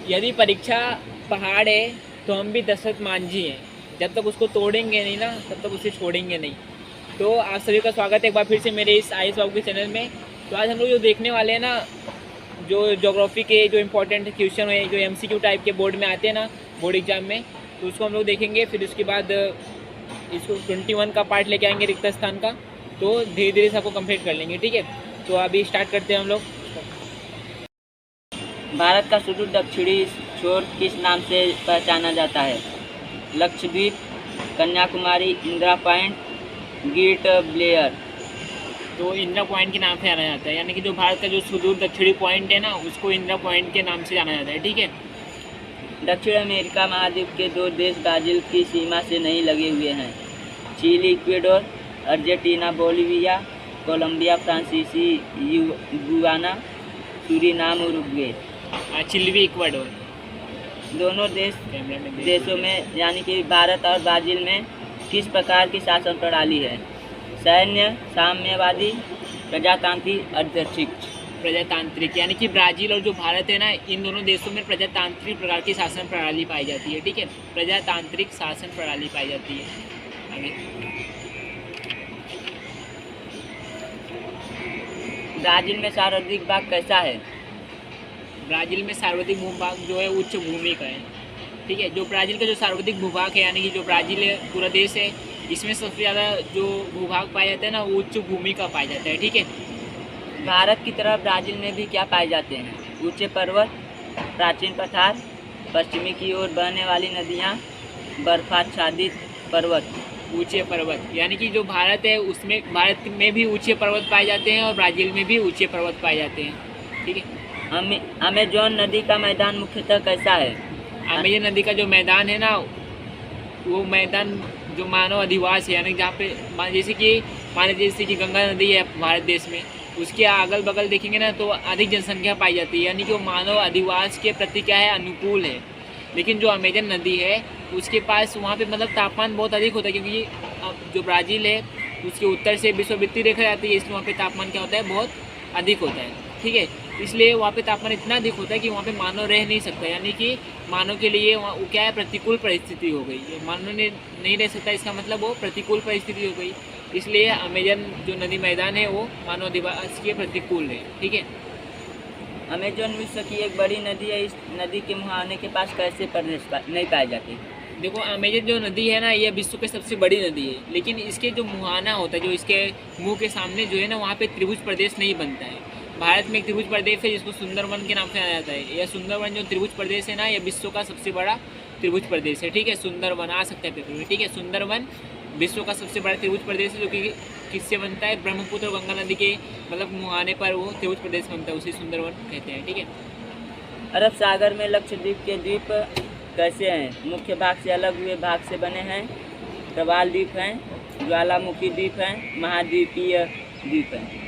यदि परीक्षा पहाड़ है तो हम भी दशरथ मांझी हैं, जब तक उसको तोड़ेंगे नहीं ना तब तक उसे छोड़ेंगे नहीं। तो आप सभी का स्वागत है एक बार फिर से मेरे इस आयुष बाबू के चैनल में। तो आज हम लोग जो देखने वाले हैं ना, जो ज्योग्राफी के जो इम्पोर्टेंट क्वेश्चन है, जो MCQ टाइप के बोर्ड में आते हैं ना, बोर्ड एग्जाम में, तो उसको हम लोग देखेंगे। फिर उसके बाद इसको 21 का पार्ट लेके आएंगे रिक्त स्थान का, तो धीरे धीरे सबको कंप्लीट कर लेंगे, ठीक है। तो अभी स्टार्ट करते हैं हम लोग। भारत का सुदूर दक्षिणी छोर किस नाम से पहचाना जाता है? Lakshadweep, Kanyakumari, Indira point, great Blair. तो इंदिरा पॉइंट के नाम से जाना जाता है, यानी कि जो भारत का जो सुदूर दक्षिणी पॉइंट है ना, उसको इंदिरा पॉइंट के नाम से जाना जाता है, ठीक है। दक्षिण अमेरिका महाद्वीप के दो देश ब्राज़ील की सीमा से नहीं लगे हुए हैं। Chile, Ecuador, Argentina, Bolivia, Colombia, फ्रांसीसी Guyana, Suriname, Uruguay. Chile, Ecuador. दोनों देशों में यानी कि भारत और ब्राज़ील में किस प्रकार की शासन प्रणाली है? सैन्य, साम्यवादी, प्रजातांत्रिक, अध्यक्षिक। प्रजातांत्रिक, यानी कि ब्राज़ील और जो भारत है ना, इन दोनों देशों में प्रजातांत्रिक प्रकार की शासन प्रणाली पाई जाती है, ठीक है। प्रजातांत्रिक शासन प्रणाली पाई जाती है। आगे, ब्राज़ील में सर्वाधिक भाग कैसा है? ब्राज़ील में सर्वाधिक भूभाग जो है उच्च भूमि का है, ठीक है। जो ब्राज़ील का जो सर्वाधिक भूभाग है, यानी कि जो ब्राज़ील है पूरा देश है, इसमें सबसे ज़्यादा जो भूभाग पाया जाता है ना, वो उच्च भूमि का पाया जाता है, ठीक है। भारत की तरह ब्राज़ील में भी क्या पाए जाते हैं? ऊंचे पर्वत, प्राचीन पठार, पश्चिमी की ओर बहने वाली नदियाँ, बर्फाच्छादित पर्वत। ऊंचे पर्वत, यानी कि जो भारत है उसमें, भारत में भी ऊंचे पर्वत पाए जाते हैं और ब्राज़ील में भी ऊंचे पर्वत पाए जाते हैं, ठीक है। अमेजोन नदी का मैदान मुख्यतः कैसा है? अमेजन नदी का जो मैदान है ना, वो मैदान जो मानव अधिवास है, यानी जहाँ पे जैसे कि गंगा नदी है भारत देश में, उसके अगल बगल देखेंगे ना तो अधिक जनसंख्या पाई जाती है, यानी कि वो मानव अधिवास के प्रति क्या है, अनुकूल है। लेकिन जो अमेजन नदी है उसके पास वहाँ पे मतलब तापमान बहुत अधिक होता है, क्योंकि जो ब्राज़ील है उसके उत्तर से विषुववृत्तीय रेखा जाती है, इसलिए वहाँ पे तापमान क्या होता है, बहुत अधिक होता है, ठीक है। इसलिए वहाँ पे तापमान इतना अधिक होता है कि वहाँ पे मानव रह नहीं सकता, यानी कि मानव के लिए वहाँ वो क्या है, प्रतिकूल परिस्थिति हो गई है। मानव ने नहीं रह सकता, इसका मतलब वो प्रतिकूल परिस्थिति हो गई। इसलिए अमेजन जो नदी मैदान है वो मानव दिवस के प्रतिकूल है, ठीक है। अमेजोन विश्व की एक बड़ी नदी है। इस नदी के मुहाने के पास कैसे प्रदेश नहीं पाए जाते? देखो, अमेजन जो नदी है ना, ये विश्व की सबसे बड़ी नदी है, लेकिन इसके जो मुहाना होता है, जो इसके मुंह के सामने जो है ना, वहाँ पे त्रिभुज प्रदेश नहीं बनता है। भारत में एक त्रिभुज प्रदेश है जिसको सुंदरवन के नाम से जाना जाता है। यह सुंदरवन जो त्रिभुज प्रदेश है ना, यह विश्व का सबसे बड़ा त्रिभुज प्रदेश है, ठीक है। सुंदरवन आ सकता है पेपर में, ठीक है। सुंदरवन विश्व का सबसे बड़ा त्रिभुज प्रदेश है, जो कि किससे बनता है, ब्रह्मपुत्र और गंगा नदी के मतलब मुहाने पर वो त्रिभुज प्रदेश बनता है, उसे सुंदरवन कहते हैं, ठीक है। अरब सागर में लक्षद्वीप के द्वीप कैसे हैं? मुख्य भाग से अलग हुए भाग से बने हैं, प्रवाल द्वीप हैं, ज्वालामुखी द्वीप हैं, महाद्वीपीय द्वीप हैं।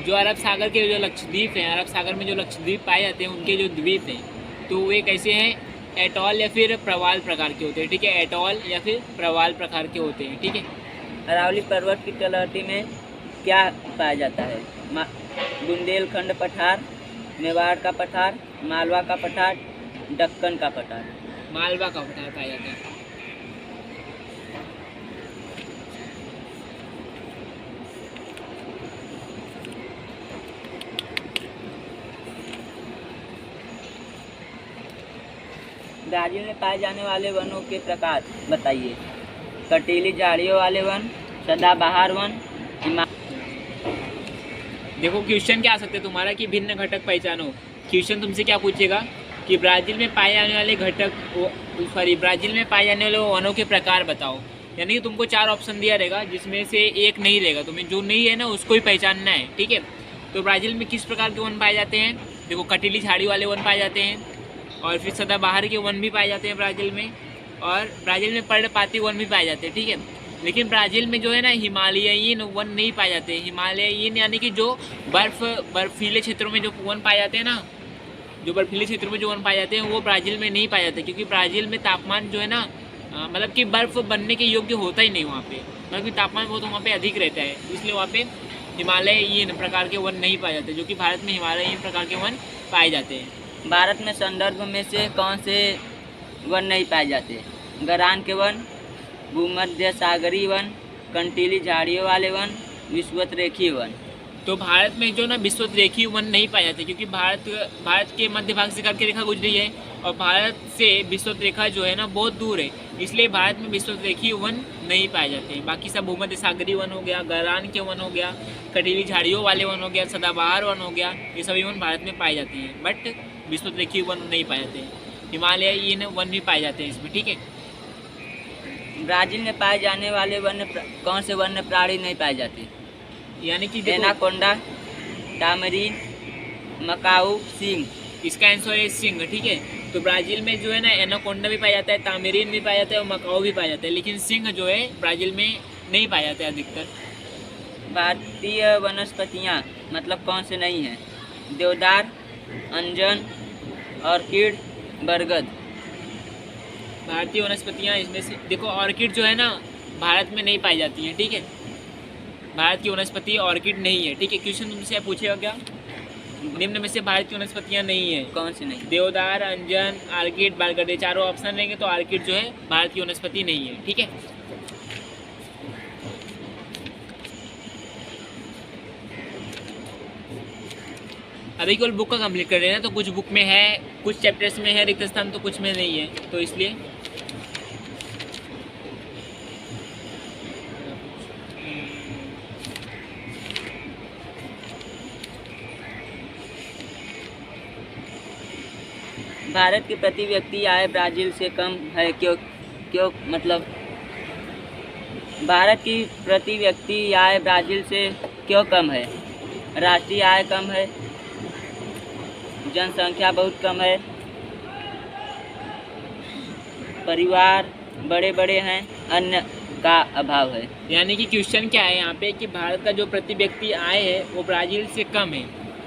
जो अरब सागर के जो लक्षद्वीप हैं, अरब सागर में जो लक्षद्वीप पाए जाते हैं, उनके जो द्वीप हैं तो वे कैसे हैं, एटॉल या फिर प्रवाल प्रकार के होते हैं, ठीक है। एटॉल या फिर प्रवाल प्रकार के होते हैं, ठीक है। अरावली पर्वत की तलहटी में क्या पाया जाता है? बुंदेलखंड पठार, मेवाड़ का पठार, मालवा का पठार, दक्कन का पठार। मालवा का पठार पाया जाता है। ब्राज़ील में पाए जाने वाले वनों के प्रकार बताइए। कटीली झाड़ियों वाले वन, सदाबहार वन, देखो, क्वेश्चन क्या आ सकते हैं तुम्हारा कि भिन्न घटक पहचानो। क्वेश्चन तुमसे क्या पूछेगा कि ब्राज़ील में पाए जाने वाले ब्राज़ील में पाए जाने वाले वनों के प्रकार बताओ। यानी कि तुमको 4 ऑप्शन दिया रहेगा, जिसमें से एक नहीं रहेगा, तुम्हें जो नहीं है ना उसको ही पहचानना है, ठीक है। तो ब्राज़ील में किस प्रकार के वन पाए जाते हैं? देखो, कटीली झाड़ी वाले वन पाए जाते हैं, और फिर सदाबहार के वन भी पाए जाते हैं ब्राज़ील में, और ब्राज़ील में पर्णपाती वन भी पाए जाते हैं, ठीक है। लेकिन ब्राज़ील में जो है ना, हिमालयीन वन नहीं पाए जाते। हिमालयीन यानी कि जो बर्फीले क्षेत्रों में जो वन पाए जाते हैं ना, जो बर्फीले क्षेत्रों में जो वन पाए जाते हैं, वो ब्राज़ील में नहीं पाए जाते, क्योंकि ब्राज़ील में तापमान जो है ना, मतलब कि बर्फ़ बनने के योग्य होता ही नहीं वहाँ पे, मतलब कि तापमान बहुत वहाँ पे अधिक रहता है, इसलिए वहाँ पे हिमालयीन प्रकार के वन नहीं पाए जाते, जो कि भारत में हिमालयीन प्रकार के वन पाए जाते हैं। भारत में संदर्भ में से कौन से वन नहीं पाए जाते? गरान के वन, भूमध्य सागरीय वन, कंटीली झाड़ियों वाले वन, विषुवतरेखीय वन। तो भारत में जो ना विषुवतरेखीय वन नहीं पाए जाते, क्योंकि भारत के मध्य भाग से कर्क रेखा गुजरी है और भारत से विषुवत रेखा जो है ना बहुत दूर है, इसलिए भारत में विषुवतरेखीय वन नहीं पाए जाते हैं। बाकी सब भूमध्य सागरीय वन हो गया, गरान के वन हो गया, कटीली झाड़ियों वाले वन हो गया, सदाबहार वन हो गया, ये सभी वन भारत में पाए जाते हैं, बट विषुवतरेखीय वन नहीं पाए जाते हैं। हिमालयी वन भी पाए जाते हैं इसमें, ठीक है। ब्राज़ील में पाए जाने वाले कौन से वन्य प्राणी नहीं पाए जाते? यानी कि एनाकोंडा, टामरीन, मकाऊ, सिंह। इसका आंसर है सिंह, ठीक है। तो ब्राज़ील में जो है ना एनाकोंडा भी पाया जाता है, तामेरीन भी पाया जाता है और मकाऊ भी पाया जाता है, लेकिन सिंह जो है ब्राज़ील में नहीं पाया जाता है अधिकतर। भारतीय वनस्पतियाँ मतलब कौन से नहीं हैं? देवदार, अंजन, ऑर्किड, बरगद। भारतीय वनस्पतियाँ इसमें से देखो, ऑर्किड जो है ना भारत में नहीं पाई जाती हैं, ठीक है। भारत की वनस्पति ऑर्किड नहीं है, ठीक है। क्वेश्चन तुमसे पूछेगा क्या? निम्न में से भारत की वनस्पतियाँ नहीं है, कौन सी नहीं? देवदार, अंजन, ऑर्किड, बरगद, ये चारों ऑप्शन रहेंगे तो ऑर्किड जो है भारत की वनस्पति नहीं है, ठीक है। अभी केवल बुक का कंप्लीट कर रहे हैं ना, तो कुछ बुक में है, कुछ चैप्टर्स में है रिक्त स्थान, तो कुछ में नहीं है, तो इसलिए भारत की प्रति व्यक्ति आय ब्राज़ील से कम है, क्यों मतलब भारत की प्रति व्यक्ति आय ब्राज़ील से क्यों कम है? राष्ट्रीय आय कम है, जनसंख्या बहुत कम है, परिवार बड़े बड़े हैं, अन्य का अभाव है। यानी कि क्वेश्चन क्या है यहाँ पे कि भारत का जो प्रति व्यक्ति आय है वो ब्राज़ील से कम है।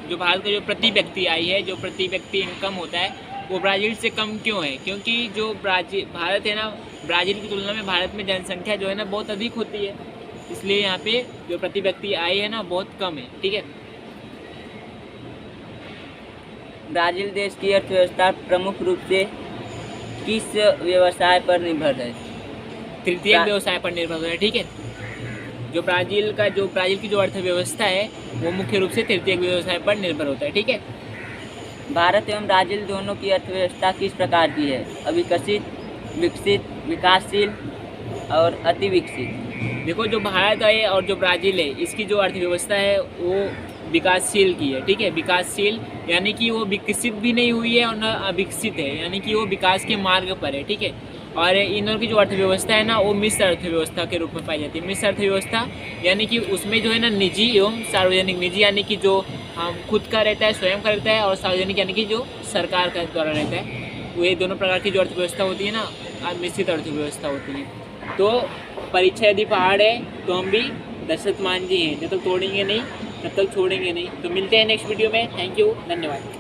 जो भारत का जो प्रति व्यक्ति आय है, जो प्रति व्यक्ति इनकम होता है, वो ब्राज़ील से कम क्यों है? क्योंकि जो भारत है ना, ब्राज़ील की तुलना में भारत में जनसंख्या जो है ना बहुत अधिक होती है, इसलिए यहाँ पे जो प्रति व्यक्ति आय है ना बहुत कम है, ठीक है। ब्राज़ील देश की अर्थव्यवस्था प्रमुख रूप से किस व्यवसाय पर निर्भर है? तृतीयक व्यवसाय पर निर्भर होता है, ठीक है। जो ब्राज़ील की जो अर्थव्यवस्था है वो मुख्य रूप से तृतीयक व्यवसाय पर निर्भर होता है, ठीक है। भारत एवं ब्राज़ील दोनों की अर्थव्यवस्था किस प्रकार की है? अविकसित, विकसित, विकासशील और अति विकसित। देखो, जो भारत है और जो ब्राज़ील है, इसकी जो अर्थव्यवस्था है वो विकासशील की है, ठीक है। विकासशील यानी कि वो विकसित भी नहीं हुई है और न अविकसित है, यानी कि वो विकास के मार्ग पर है, ठीक है। और इन दोनों की जो अर्थव्यवस्था है ना वो मिश्र अर्थव्यवस्था के रूप में पाई जाती है। मिश्र अर्थव्यवस्था यानी कि उसमें जो है ना निजी एवं सार्वजनिक, निजी यानी कि जो खुद का रहता है, स्वयं का रहता है, और सार्वजनिक यानी कि जो सरकार का द्वारा रहता है। वो ये दोनों प्रकार की जो अर्थव्यवस्था होती है ना मिश्रित अर्थव्यवस्था होती है। तो परीक्षा यदि पहाड़ है तो हम भी दशरथ मान जी हैं, जब तक तोड़ेंगे नहीं तब तक छोड़ेंगे नहीं। तो मिलते हैं नेक्स्ट वीडियो में। थैंक यू, धन्यवाद।